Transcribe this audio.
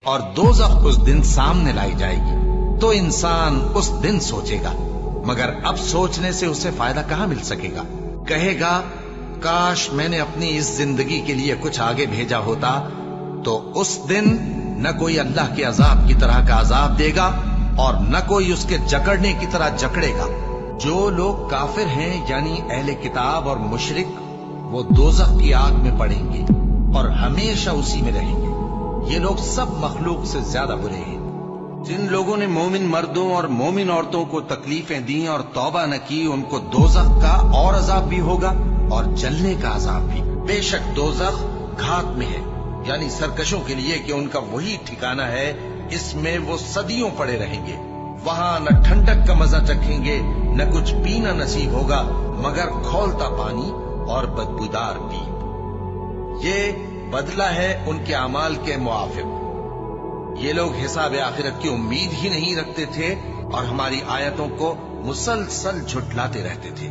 اور دوزخ اس دن سامنے لائی جائے گی تو انسان اس دن سوچے گا، مگر اب سوچنے سے اسے فائدہ کہاں مل سکے گا؟ کہے گا کاش میں نے اپنی اس زندگی کے لیے کچھ آگے بھیجا ہوتا، تو اس دن نہ کوئی اللہ کے عذاب کی طرح کا عذاب دے گا اور نہ کوئی اس کے جکڑنے کی طرح جکڑے گا۔ جو لوگ کافر ہیں یعنی اہل کتاب اور مشرک، وہ دوزخ کی آگ میں پڑیں گے اور ہمیشہ اسی میں رہیں گے۔ یہ لوگ سب مخلوق سے زیادہ برے ہیں۔ جن لوگوں نے مومن مردوں اور مومن عورتوں کو تکلیفیں دیں اور توبہ نہ کی، ان کو دوزخ کا اور عذاب بھی ہوگا اور جلنے کا عذاب بھی۔ بے شک دوزخ گھات میں ہے، یعنی سرکشوں کے لیے کہ ان کا وہی ٹھکانہ ہے، اس میں وہ صدیوں پڑے رہیں گے۔ وہاں نہ ٹھنڈک کا مزہ چکھیں گے، نہ کچھ پینا نصیب ہوگا مگر کھولتا پانی اور بدبودار پیپ۔ یہ بدلہ ہے ان کے اعمال کے موافق۔ یہ لوگ حساب آخرت کی امید ہی نہیں رکھتے تھے اور ہماری آیتوں کو مسلسل جھٹلاتے رہتے تھے۔